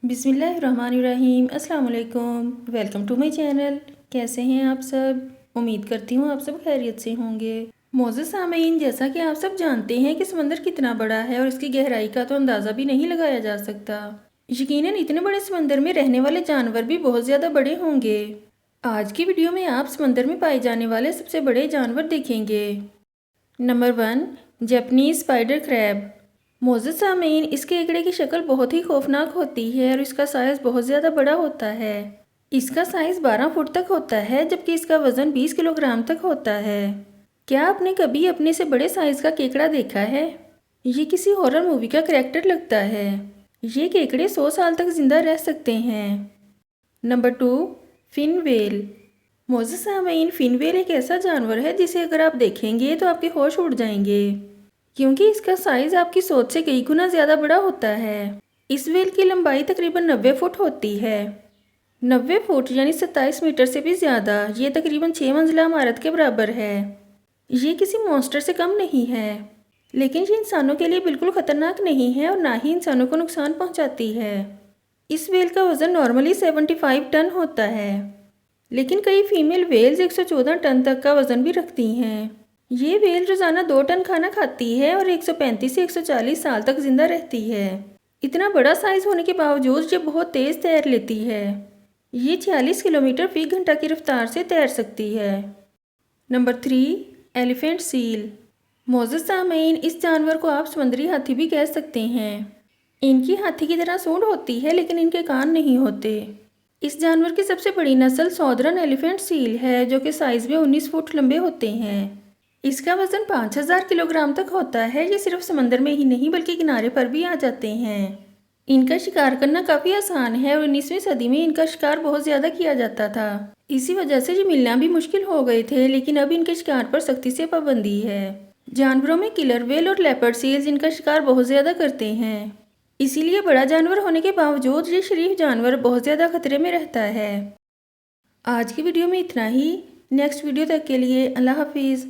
बिस्मिल्लाहिर्रहमानिर्रहीम। अस्सलाम वालेकुम। Welcome to my channel. कैसे हैं आप सब? उम्मीद करती हूँ आप सब खैरियत से होंगे। मोअज़्ज़ज़ सामीन, जैसा कि आप सब जानते हैं कि समंदर कितना बड़ा है और इसकी गहराई का तो अंदाज़ा भी नहीं लगाया जा सकता। यकीनन इतने बड़े समंदर में रहने वाले जानवर भी बहुत ज़्यादा बड़े होंगे। आज की वीडियो में आप समंदर में पाए जाने वाले सबसे बड़े जानवर देखेंगे। Number 1, Japanese spider crab. मोअज़्ज़ज़ सामीन, इस केकड़े की शक्ल बहुत ही खौफनाक होती है और इसका साइज़ बहुत ज़्यादा बड़ा होता है। इसका साइज़ 12 फुट तक होता है, जबकि इसका वज़न 20 किलोग्राम तक होता है। क्या आपने कभी अपने से बड़े साइज़ का केकड़ा देखा है? ये किसी हॉरर मूवी का करैक्टर लगता है। ये केकड़े 100 साल तक ज़िंदा रह सकते हैं। Number 2, fin whale. मोअज़्ज़ज़ सामीन, फिन व्हेल एक ऐसा जानवर है जिसे अगर आप देखेंगे तो आपके होश उड़ जाएंगे, क्योंकि इसका साइज़ आपकी सोच से कई गुना ज़्यादा बड़ा होता है। इस व्हेल की लंबाई तकरीबन 90 फुट होती है। 90 फुट यानी 27 मीटर से भी ज़्यादा। ये तकरीबन 6 मंजिला इमारत के बराबर है। ये किसी मॉन्स्टर से कम नहीं है, लेकिन ये इंसानों के लिए बिल्कुल ख़तरनाक नहीं है और ना ही इंसानों को नुकसान पहुंचाती है। इस व्हेल का वज़न नॉर्मली 75 टन होता है, लेकिन कई फीमेल व्हेल्स 114 टन तक का वज़न भी रखती हैं। ये व्हेल रोज़ाना 2 टन खाना खाती है और 135 से 140 साल तक जिंदा रहती है। इतना बड़ा साइज़ होने के बावजूद ये बहुत तेज़ तैर लेती है। ये 46 किलोमीटर फी घंटा की रफ्तार से तैर सकती है। Number 3, elephant seal. मोअज़्ज़ज़ सामीन, इस जानवर को आप समुद्री हाथी भी कह सकते हैं। इनकी हाथी की तरह सूंड होती है, लेकिन इनके कान नहीं होते। इस जानवर की सबसे बड़ी नस्ल सॉदर्न एलिफेंट सील है, जो कि साइज़ में 19 फुट लंबे होते हैं। इसका वज़न 5000 किलोग्राम तक होता है। ये सिर्फ समंदर में ही नहीं बल्कि किनारे पर भी आ जाते हैं। इनका शिकार करना काफ़ी आसान है और 19वीं सदी में इनका शिकार बहुत ज़्यादा किया जाता था। इसी वजह से ये मिलना भी मुश्किल हो गए थे, लेकिन अब इनके शिकार पर सख्ती से पाबंदी है। जानवरों में किलर व्हेल और लेपर्ड सील्स इनका शिकार बहुत ज़्यादा करते हैं। इसीलिए बड़ा जानवर होने के बावजूद ये शरीफ जानवर बहुत ज़्यादा खतरे में रहता है। आज की वीडियो में इतना ही। नेक्स्ट वीडियो तक के लिए अल्लाह हाफिज़।